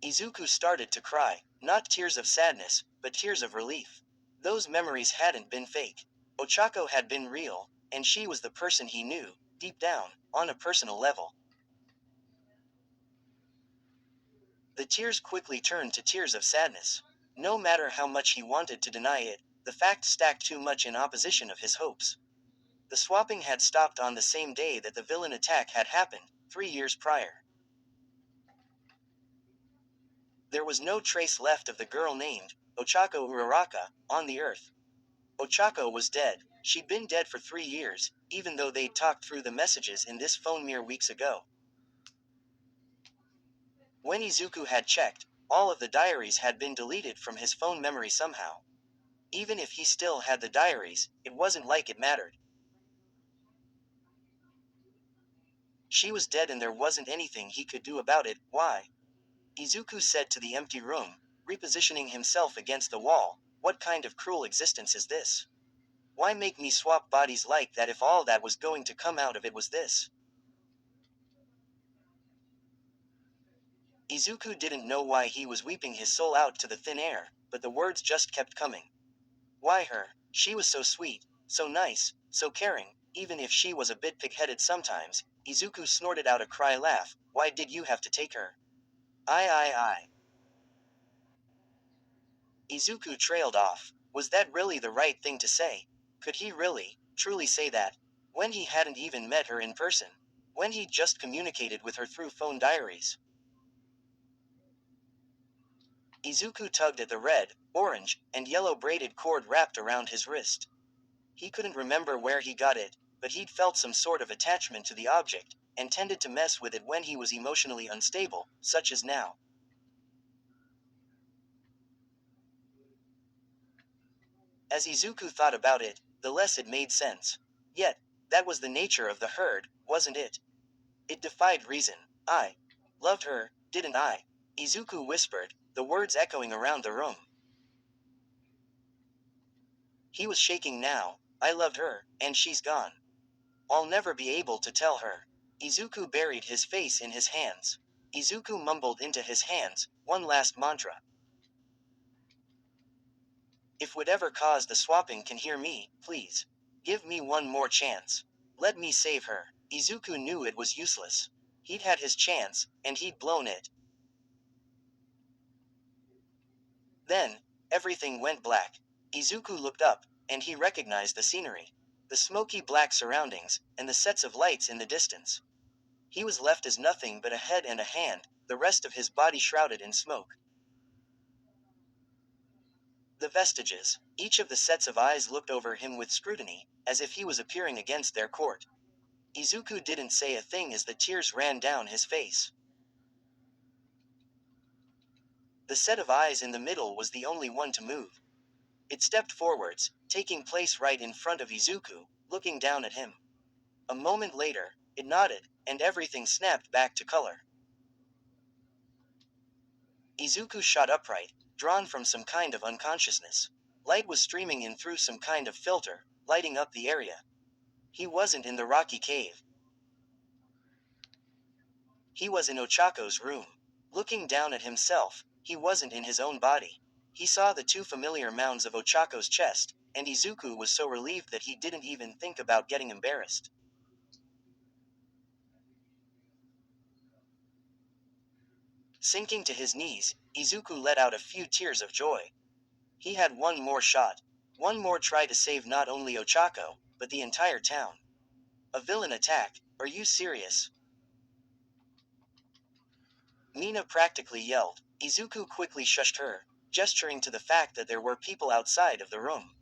Izuku started to cry, not tears of sadness, but tears of relief. Those memories hadn't been fake. Ochako had been real, and she was the person he knew, deep down, on a personal level. The tears quickly turned to tears of sadness. No matter how much he wanted to deny it, the fact stacked too much in opposition of his hopes. The swapping had stopped on the same day that the villain attack had happened, 3 years prior. There was no trace left of the girl named Ochako Uraraka on the earth. Ochako was dead. She'd been dead for 3 years, even though they'd talked through the messages in this phone mere weeks ago. When Izuku had checked, all of the diaries had been deleted from his phone memory somehow. Even if he still had the diaries, it wasn't like it mattered. She was dead and there wasn't anything he could do about it. Why? Izuku said to the empty room, repositioning himself against the wall. What kind of cruel existence is this? Why make me swap bodies like that if all that was going to come out of it was this? Izuku didn't know why he was weeping his soul out to the thin air, but the words just kept coming. Why her? She was so sweet, so nice, so caring, even if she was a bit pig-headed sometimes. Izuku snorted out a cry laugh. Why did you have to take her? I. Izuku trailed off. Was that really the right thing to say? Could he really, truly say that? When he hadn't even met her in person? When he'd just communicated with her through phone diaries? Izuku tugged at the red, orange, and yellow braided cord wrapped around his wrist. He couldn't remember where he got it, but he'd felt some sort of attachment to the object, and tended to mess with it when he was emotionally unstable, such as now. As Izuku thought about it, the less it made sense. Yet, that was the nature of the herd, wasn't it? It defied reason. I loved her, didn't I? Izuku whispered, the words echoing around the room. He was shaking now. I loved her, and she's gone. I'll never be able to tell her. Izuku buried his face in his hands. Izuku mumbled into his hands, one last mantra. If whatever caused the swapping can hear me, please. Give me one more chance. Let me save her. Izuku knew it was useless. He'd had his chance, and he'd blown it. Then, everything went black. Izuku looked up, and he recognized the scenery. The smoky black surroundings, and the sets of lights in the distance. He was left as nothing but a head and a hand, the rest of his body shrouded in smoke. The vestiges. Each of the sets of eyes looked over him with scrutiny, as if he was appearing against their court. Izuku didn't say a thing as the tears ran down his face. The set of eyes in the middle was the only one to move. It stepped forwards, taking place right in front of Izuku, looking down at him. A moment later, it nodded, and everything snapped back to color. Izuku shot upright, drawn from some kind of unconsciousness. Light was streaming in through some kind of filter, lighting up the area. He wasn't in the rocky cave. He was in Ochako's room. Looking down at himself, he wasn't in his own body. He saw the two familiar mounds of Ochako's chest, and Izuku was so relieved that he didn't even think about getting embarrassed. Sinking to his knees, Izuku let out a few tears of joy. He had one more shot. One more try to save not only Ochako, but the entire town. A villain attack? Are you serious? Mina practically yelled. Izuku quickly shushed her, gesturing to the fact that there were people outside of the room.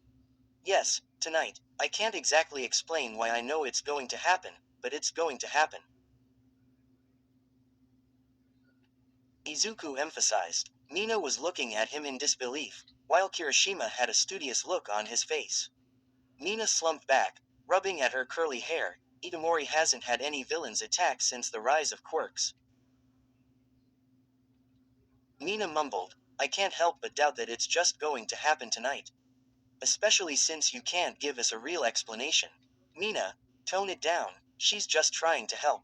Yes, tonight. I can't exactly explain why I know it's going to happen, but it's going to happen. Izuku emphasized. Mina was looking at him in disbelief, while Kirishima had a studious look on his face. Mina slumped back, rubbing at her curly hair. Itamori hasn't had any villains attack since the rise of quirks. Mina mumbled, I can't help but doubt that it's just going to happen tonight. Especially since you can't give us a real explanation. Mina, tone it down, she's just trying to help.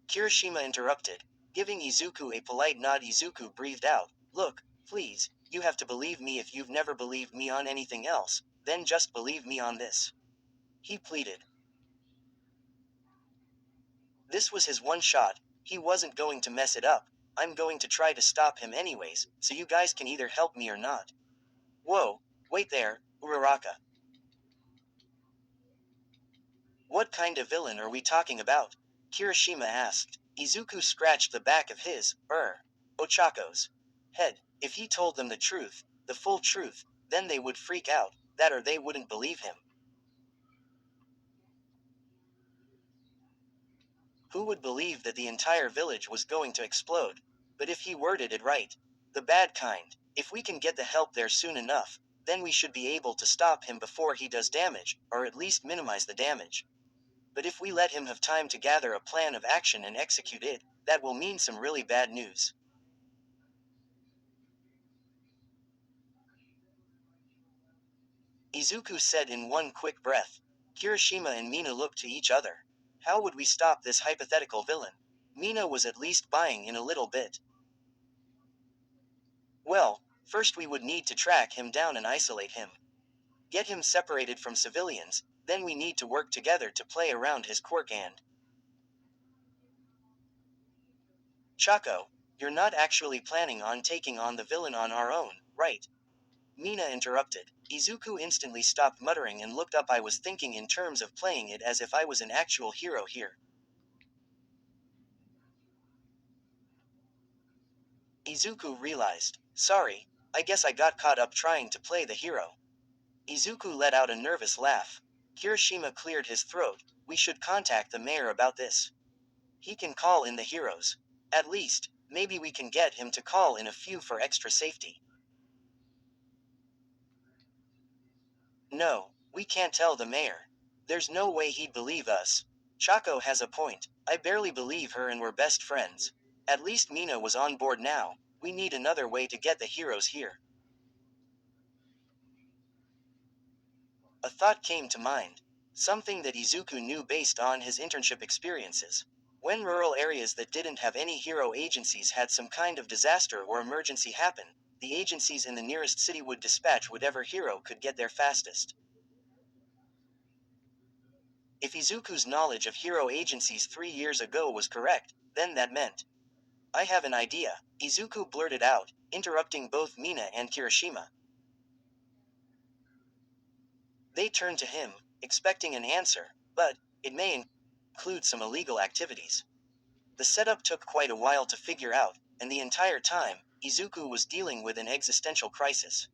Kirishima interrupted, giving Izuku a polite nod. Izuku breathed out, look, please, you have to believe me. If you've never believed me on anything else, then just believe me on this. He pleaded. This was his one shot, he wasn't going to mess it up. I'm going to try to stop him anyways, so you guys can either help me or not. Whoa, wait there, Uraraka. What kind of villain are we talking about? Kirishima asked. Izuku scratched the back of his, Ochako's head. If he told them the truth, the full truth, then they would freak out, that or they wouldn't believe him. Who would believe that the entire village was going to explode? But if he worded it right, the bad kind, if we can get the help there soon enough, then we should be able to stop him before he does damage, or at least minimize the damage. But if we let him have time to gather a plan of action and execute it, that will mean some really bad news. Izuku said in one quick breath. Kirishima and Mina looked to each other. How would we stop this hypothetical villain? Mina was at least buying in a little bit. Well, first we would need to track him down and isolate him. Get him separated from civilians, then we need to work together to play around his quirk and... Chaco, you're not actually planning on taking on the villain on our own, right? Mina interrupted. Izuku instantly stopped muttering and looked up. I was thinking in terms of playing it as if I was an actual hero here. Izuku realized. Sorry, I guess I got caught up trying to play the hero. Izuku let out a nervous laugh. Kirishima cleared his throat. We should contact the mayor about this. He can call in the heroes. At least, maybe we can get him to call in a few for extra safety. No, we can't tell the mayor. There's no way he'd believe us. Chaco has a point. I barely believe her and we're best friends. At least Mina was on board now. We need another way to get the heroes here. A thought came to mind. Something that Izuku knew based on his internship experiences. When rural areas that didn't have any hero agencies had some kind of disaster or emergency happen, the agencies in the nearest city would dispatch whatever hero could get there fastest. If Izuku's knowledge of hero agencies 3 years ago was correct, then that meant... I have an idea, Izuku blurted out, interrupting both Mina and Kirishima. They turned to him, expecting an answer, but it may include some illegal activities. The setup took quite a while to figure out, and the entire time, Izuku was dealing with an existential crisis.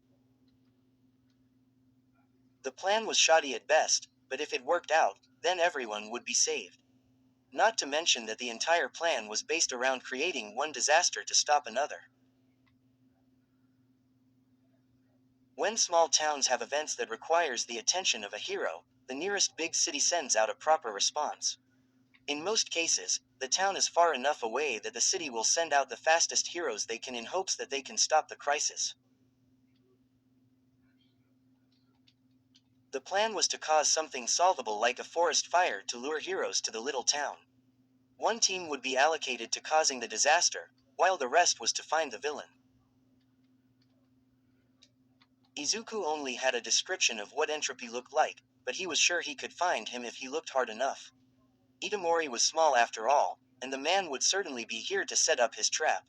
The plan was shoddy at best, but if it worked out, then everyone would be saved. Not to mention that the entire plan was based around creating one disaster to stop another. When small towns have events that requires the attention of a hero, the nearest big city sends out a proper response. In most cases, the town is far enough away that the city will send out the fastest heroes they can in hopes that they can stop the crisis. The plan was to cause something solvable like a forest fire to lure heroes to the little town. One team would be allocated to causing the disaster, while the rest was to find the villain. Izuku only had a description of what entropy looked like, but he was sure he could find him if he looked hard enough. Itamori was small after all, and the man would certainly be here to set up his trap.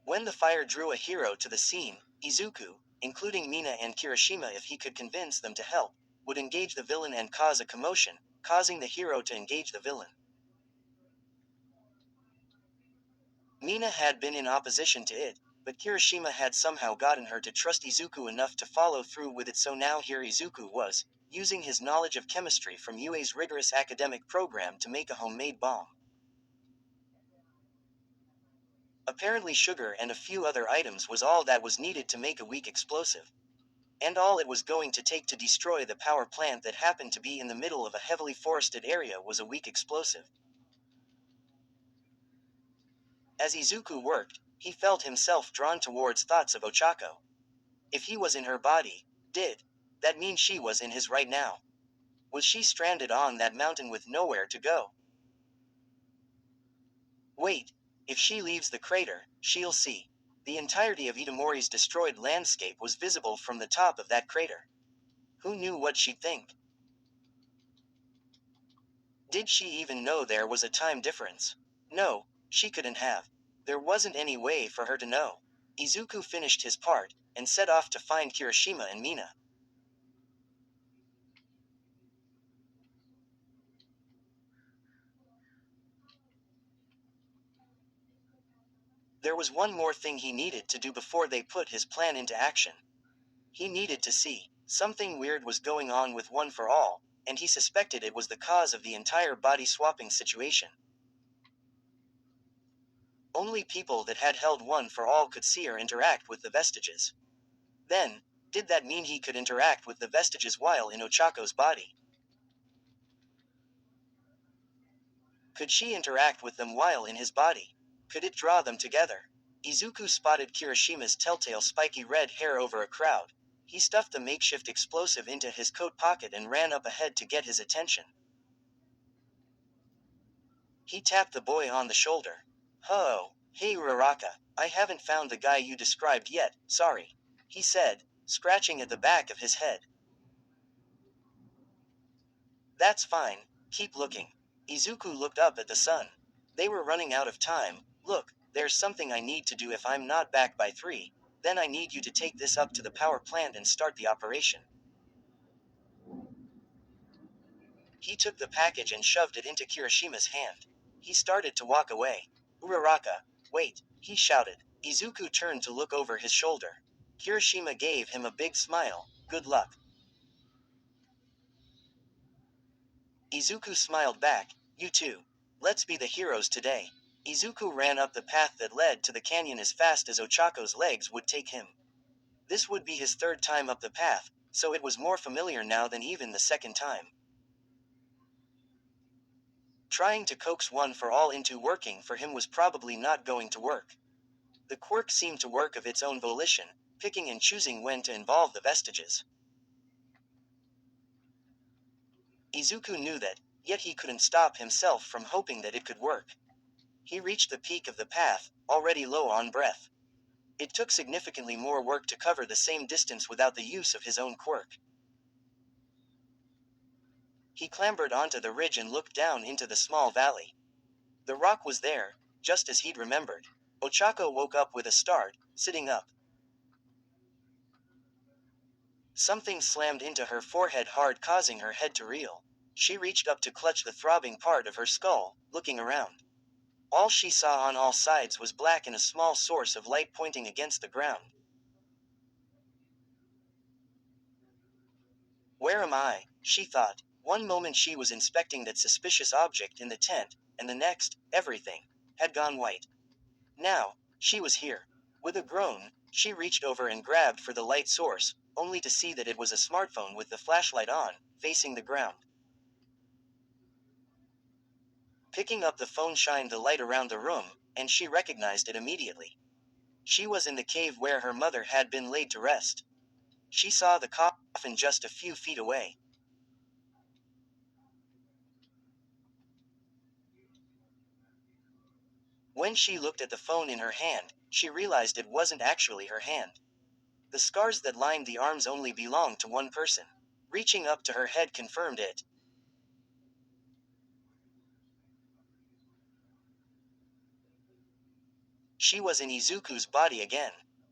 When the fire drew a hero to the scene, Izuku, including Mina and Kirishima if he could convince them to help, would engage the villain and cause a commotion, causing the hero to engage the villain. Mina had been in opposition to it, but Kirishima had somehow gotten her to trust Izuku enough to follow through with it, so now here Izuku was, using his knowledge of chemistry from UA's rigorous academic program to make a homemade bomb. Apparently sugar and a few other items was all that was needed to make a weak explosive. And all it was going to take to destroy the power plant that happened to be in the middle of a heavily forested area was a weak explosive. As Izuku worked, he felt himself drawn towards thoughts of Ochako. If he was in her body, did that mean she was in his right now? Was she stranded on that mountain with nowhere to go? Wait, if she leaves the crater, she'll see. The entirety of Itamori's destroyed landscape was visible from the top of that crater. Who knew what she'd think? Did she even know there was a time difference? No, she couldn't have. There wasn't any way for her to know. Izuku finished his part, and set off to find Kirishima and Mina. There was one more thing he needed to do before they put his plan into action. He needed to see. Something weird was going on with One for All, and he suspected it was the cause of the entire body swapping situation. Only people that had held One for All could see or interact with the vestiges. Then, did that mean he could interact with the vestiges while in Ochako's body? Could she interact with them while in his body? Could it draw them together? Izuku spotted Kirishima's telltale spiky red hair over a crowd. He stuffed the makeshift explosive into his coat pocket and ran up ahead to get his attention. He tapped the boy on the shoulder. "Oh, hey Uraraka, I haven't found the guy you described yet, sorry," he said, scratching at the back of his head. "That's fine, keep looking." Izuku looked up at the sun. They were running out of time. "Look, there's something I need to do. If I'm not back by 3, then I need you to take this up to the power plant and start the operation." He took the package and shoved it into Kirishima's hand. He started to walk away. "Uraraka, wait," he shouted. Izuku turned to look over his shoulder. Kirishima gave him a big smile. "Good luck." Izuku smiled back. "You too. Let's be the heroes today." Izuku ran up the path that led to the canyon as fast as Ochako's legs would take him. This would be his third time up the path, so it was more familiar now than even the second time. Trying to coax One for All into working for him was probably not going to work. The quirk seemed to work of its own volition, picking and choosing when to involve the vestiges. Izuku knew that, yet he couldn't stop himself from hoping that it could work. He reached the peak of the path, already low on breath. It took significantly more work to cover the same distance without the use of his own quirk. He clambered onto the ridge and looked down into the small valley. The rock was there, just as he'd remembered. Ochako woke up with a start, sitting up. Something slammed into her forehead hard, causing her head to reel. She reached up to clutch the throbbing part of her skull, looking around. All she saw on all sides was black and a small source of light pointing against the ground. "Where am I?" she thought. One moment she was inspecting that suspicious object in the tent, and the next, everything had gone white. Now, she was here. With a groan, she reached over and grabbed for the light source, only to see that it was a smartphone with the flashlight on, facing the ground. Picking up the phone shined the light around the room, and she recognized it immediately. She was in the cave where her mother had been laid to rest. She saw the coffin just a few feet away. When she looked at the phone in her hand, she realized it wasn't actually her hand. The scars that lined the arms only belonged to one person. Reaching up to her head confirmed it. She was in Izuku's body again.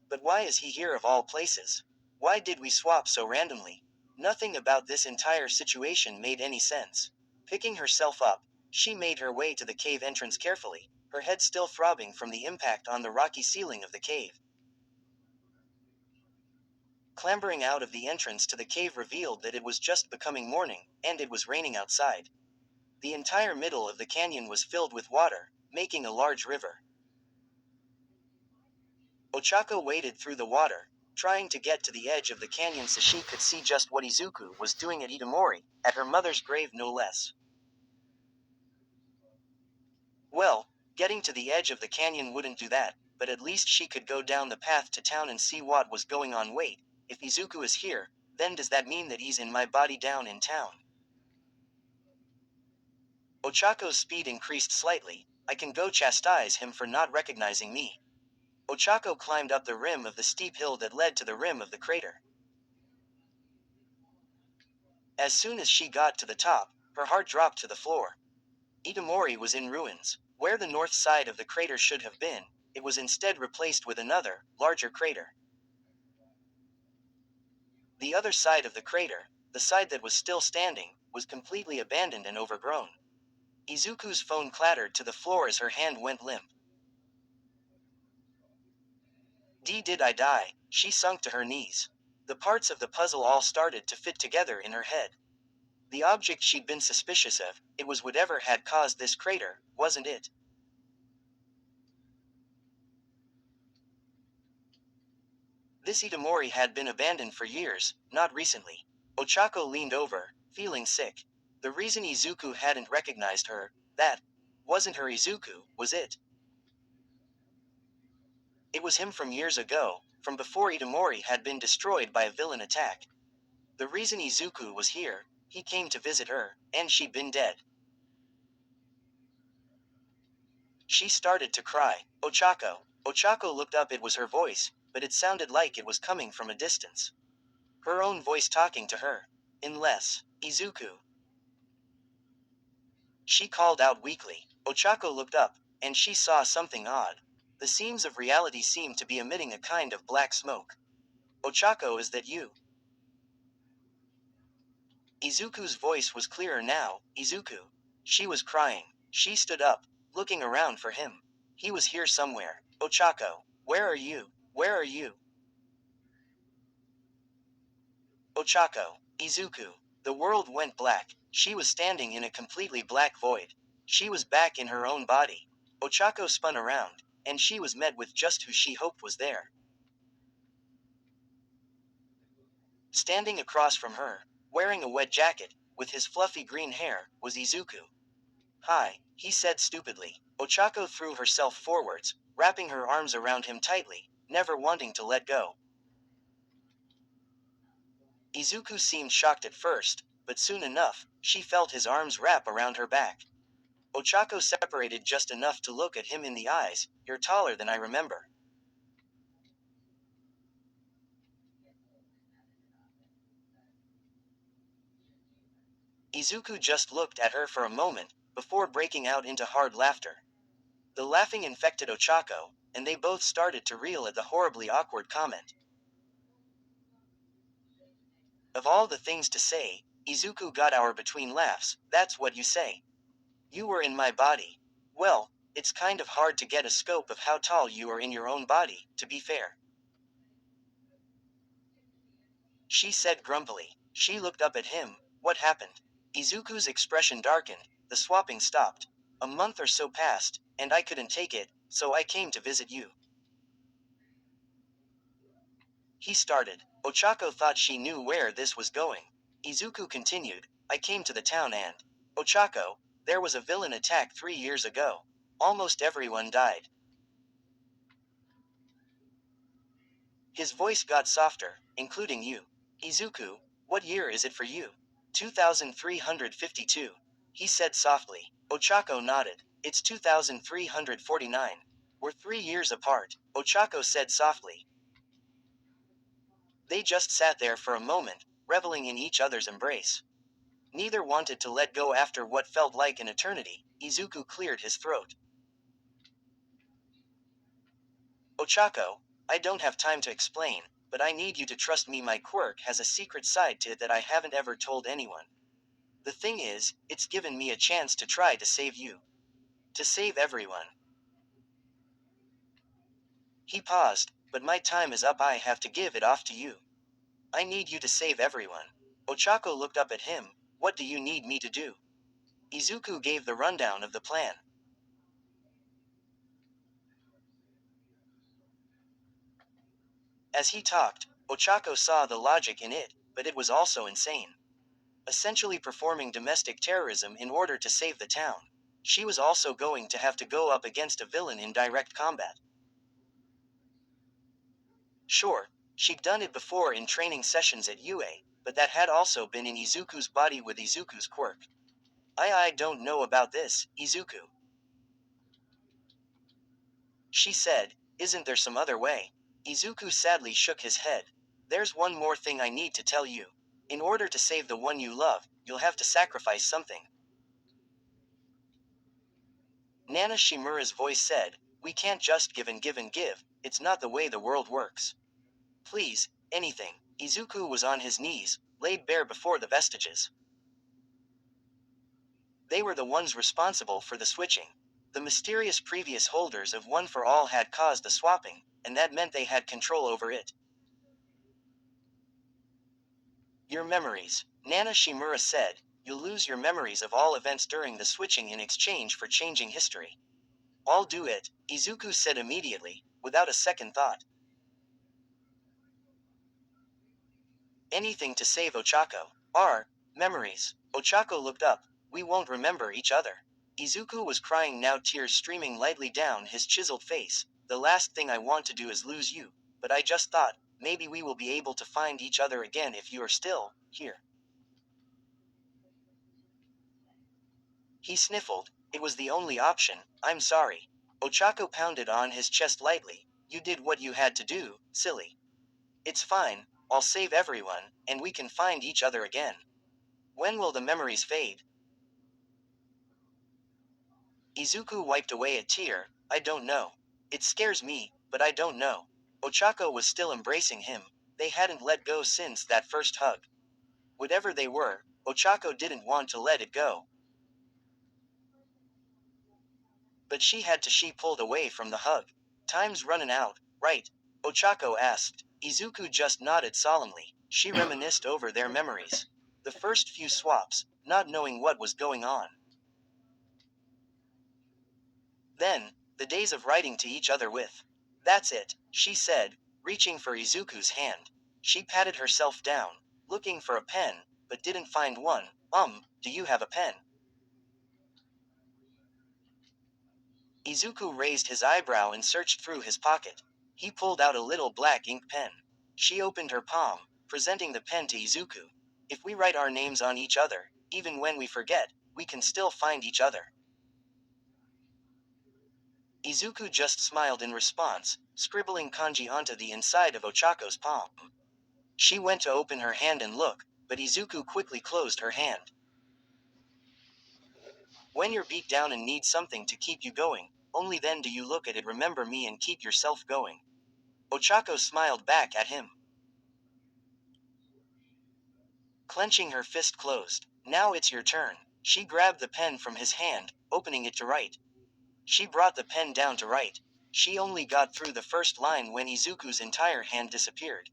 But why is he here of all places? Why did we swap so randomly? Nothing about this entire situation made any sense. Picking herself up, she made her way to the cave entrance carefully, her head still throbbing from the impact on the rocky ceiling of the cave. Clambering out of the entrance to the cave revealed that it was just becoming morning, and it was raining outside. The entire middle of the canyon was filled with water, making a large river. Ochako waded through the water, trying to get to the edge of the canyon so she could see just what Izuku was doing at Itomori, at her mother's grave no less. Well, getting to the edge of the canyon wouldn't do that, but at least she could go down the path to town and see what was going on. Wait, if Izuku is here, then does that mean that he's in my body down in town? Ochako's speed increased slightly. I can go chastise him for not recognizing me. Ochako climbed up the rim of the steep hill that led to the rim of the crater. As soon as she got to the top, her heart dropped to the floor. Itomori was in ruins. Where the north side of the crater should have been, it was instead replaced with another, larger crater. The other side of the crater, the side that was still standing, was completely abandoned and overgrown. Izuku's phone clattered to the floor as her hand went limp. Did I die? She sunk to her knees. The parts of the puzzle all started to fit together in her head. The object she'd been suspicious of, it was whatever had caused this crater, wasn't it? This Itomori had been abandoned for years, not recently. Ochako leaned over, feeling sick. The reason Izuku hadn't recognized her, that wasn't her Izuku, was it? It was him from years ago, from before Itamori had been destroyed by a villain attack. The reason Izuku was here, he came to visit her, and she'd been dead. She started to cry. Ochako. Ochako looked up. It was her voice, but it sounded like it was coming from a distance. Her own voice talking to her. Unless, Izuku. She called out weakly. Ochako looked up, and she saw something odd. The seams of reality seemed to be emitting a kind of black smoke. Ochako, is that you? Izuku's voice was clearer now. Izuku. She was crying. She stood up, looking around for him. He was here somewhere. Ochako, where are you? Where are you? Ochako. Izuku. The world went black. She was standing in a completely black void. She was back in her own body. Ochako spun around, and she was met with just who she hoped was there. Standing across from her, wearing a wet jacket, with his fluffy green hair, was Izuku. Hi, he said stupidly. Ochako threw herself forwards, wrapping her arms around him tightly, never wanting to let go. Izuku seemed shocked at first, but soon enough, she felt his arms wrap around her back. Ochako separated just enough to look at him in the eyes. You're taller than I remember. Izuku just looked at her for a moment, before breaking out into hard laughter. The laughing infected Ochako, and they both started to reel at the horribly awkward comment. Of all the things to say, Izuku got our between laughs. That's what you say. You were in my body. Well, it's kind of hard to get a scope of how tall you are in your own body, to be fair. She said grumpily. She looked up at him. What happened? Izuku's expression darkened. The swapping stopped. A month or so passed, and I couldn't take it, so I came to visit you. He started. Ochako thought she knew where this was going. Izuku continued. I came to the town and... Ochako, there was a villain attack 3 years ago. Almost everyone died. His voice got softer, including you. Izuku, what year is it for you? 2352. He said softly. Ochako nodded. It's 2349. We're 3 years apart, Ochako said softly. They just sat there for a moment, reveling in each other's embrace. Neither wanted to let go after what felt like an eternity. Izuku cleared his throat. Ochako, I don't have time to explain, but I need you to trust me. My quirk has a secret side to it that I haven't ever told anyone. The thing is, it's given me a chance to try to save you. To save everyone. He paused, but my time is up. I have to give it off to you. I need you to save everyone. Ochako looked up at him. What do you need me to do? Izuku gave the rundown of the plan. As he talked, Ochako saw the logic in it, but it was also insane. Essentially performing domestic terrorism in order to save the town. She was also going to have to go up against a villain in direct combat. Sure, she'd done it before in training sessions at UA, but that had also been in Izuku's body with Izuku's quirk. I don't know about this, Izuku. She said, isn't there some other way? Izuku sadly shook his head. There's one more thing I need to tell you. In order to save the one you love, you'll have to sacrifice something. Nana Shimura's voice said, we can't just give and give and give, it's not the way the world works. Please, anything. Izuku was on his knees, laid bare before the vestiges. They were the ones responsible for the switching. The mysterious previous holders of One for All had caused the swapping, and that meant they had control over it. Your memories, Nana Shimura said, you'll lose your memories of all events during the switching in exchange for changing history. I'll do it, Izuku said immediately, without a second thought. Anything to save Ochako. Our memories. Ochako looked up. We won't remember each other. Izuku was crying now, tears streaming lightly down his chiseled face. The last thing I want to do is lose you, but I just thought, maybe we will be able to find each other again if you are still here. He sniffled. It was the only option. I'm sorry. Ochako pounded on his chest lightly. You did what you had to do, silly. It's fine, I'll save everyone, and we can find each other again. When will the memories fade? Izuku wiped away a tear. I don't know. It scares me, but I don't know. Ochako was still embracing him. They hadn't let go since that first hug. Whatever they were, Ochako didn't want to let it go. But she pulled away from the hug. Time's running out, right? Ochako asked. Izuku just nodded solemnly. She reminisced over their memories. The first few swaps, not knowing what was going on. Then, the days of writing to each other with. That's it, she said, reaching for Izuku's hand. She patted herself down, looking for a pen, but didn't find one. Do you have a pen? Izuku raised his eyebrow and searched through his pocket. He pulled out a little black ink pen. She opened her palm, presenting the pen to Izuku. If we write our names on each other, even when we forget, we can still find each other. Izuku just smiled in response, scribbling kanji onto the inside of Ochako's palm. She went to open her hand and look, but Izuku quickly closed her hand. When you're beat down and need something to keep you going, only then do you look at it, remember me, and keep yourself going. Ochako smiled back at him, clenching her fist closed. Now it's your turn. She grabbed the pen from his hand, opening it to write. She brought the pen down to write. She only got through the first line when Izuku's entire hand disappeared.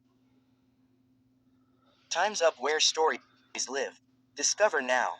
Time's up, where stories live. Discover now.